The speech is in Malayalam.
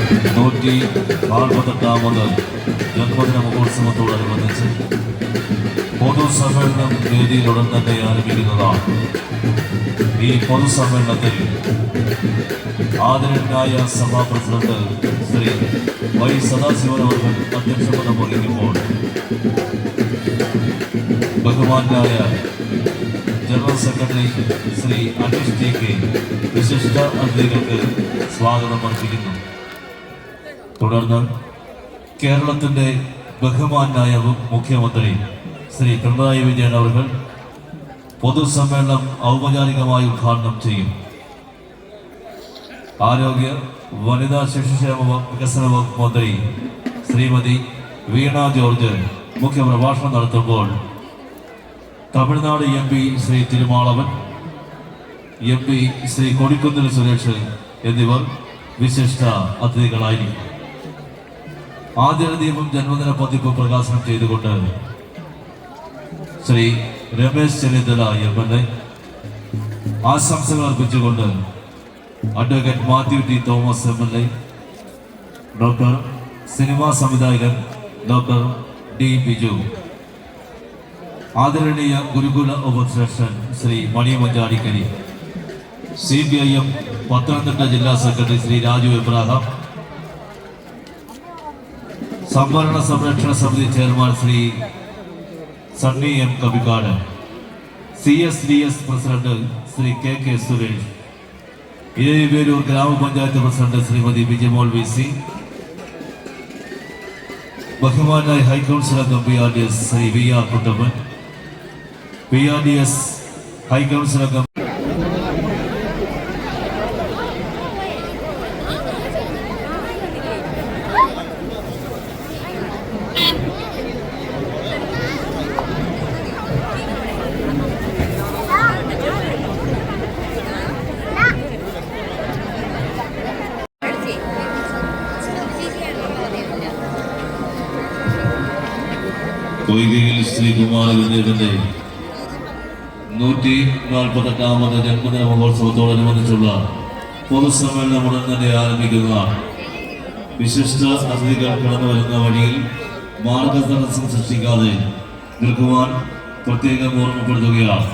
148ാമത് ജന്മദിന മഹോത്സവത്തോടനുബന്ധിച്ച് പൊതുസമ്മേളനം വേദിയിൽ ഉടൻ തന്നെ ആരംഭിക്കുന്നതാണ്. ഈ പൊതുസമ്മേളനത്തിൽ ആദരണീയനായ സഭാ പ്രസിഡന്റ് ശ്രീ വൈ സദാശിവൻ അവർ അധ്യക്ഷപദം വഹിക്കുമ്പോൾ ബഹുമാനായ general secretary Shri Aneesh T K വിശിഷ്ട അതിഥികൾക്ക് സ്വാഗതം അർപ്പിക്കുന്നു. തുടർന്ന് കേരളത്തിന്റെ ബഹുമാനായ മുഖ്യമന്ത്രി ശ്രീ പിണറായി വിജയൻ അവർ പൊതുസമ്മേളനം ഔപചാരികമായി ഉദ്ഘാടനം ചെയ്യും. ആരോഗ്യ വനിതാ ശിശുക്ഷേമ വികസന വകുപ്പ് മന്ത്രി ശ്രീമതി വീണ ജോർജ് മുഖ്യപ്രഭാഷണം നടത്തുമ്പോൾ തമിഴ്നാട് MP ശ്രീ തിരുമാളവൻ, MP ശ്രീ കൊടിക്കുന്നിൽ സുരേഷ് എന്നിവർ വിശിഷ്ട അതിഥികളായിരിക്കും. ആദ്യദീപം ജന്മദിന പതിപ്പ് പ്രകാശനം ചെയ്തുകൊണ്ട് ശ്രീ രമേശ് ചെന്നിത്തല MLA, ആശംസകൾ അർപ്പിച്ചുകൊണ്ട് advocate Mathew T Thomas MLA, doctor cinema സംവിധായകൻ ഡോക്ടർ D ബിജു, ആദരണീയ ഗുരുകുല ഉപശ്രേഷ്ഠൻ ശ്രീ മണി മഞ്ചാടിക്കരി, CPIM പത്തനംതിട്ട ജില്ലാ സെക്രട്ടറി ശ്രീ രാജു എബ്രാഹാം, സംവരണ സംരക്ഷണ സമിതി chairman Shri Sunny M Kavikkad, CSDS president Shri KK Suresh, Eraviperoor ഗ്രാമപഞ്ചായത്ത് പ്രസിഡന്റ് ശ്രീമതി വിജയമോൾ VC, ബഹുമാനായ ഹൈക്കൗൺസിൽ അംഗം PRDS Shri VR Kuttappan, PRDS ഹൈക്കൗൺസിൽ അംഗം കൊയ്കയിൽ ശ്രീ കുമാരഗുരുദേവന്റെ 148ാമത് ജന്മദിന മഹോത്സവത്തോടനുബന്ധിച്ചുള്ള പൊതുസമ്മേളനം ഉടൻ തന്നെ ആരംഭിക്കുന്നതാണ്. വിശിഷ്ട അതിഥികൾ കടന്നു വരുന്ന വഴിയിൽ മാർഗതടസ്സം സൃഷ്ടിക്കാതെ നിൽക്കുവാൻ പ്രത്യേകം ഓർമ്മപ്പെടുത്തുകയാണ്.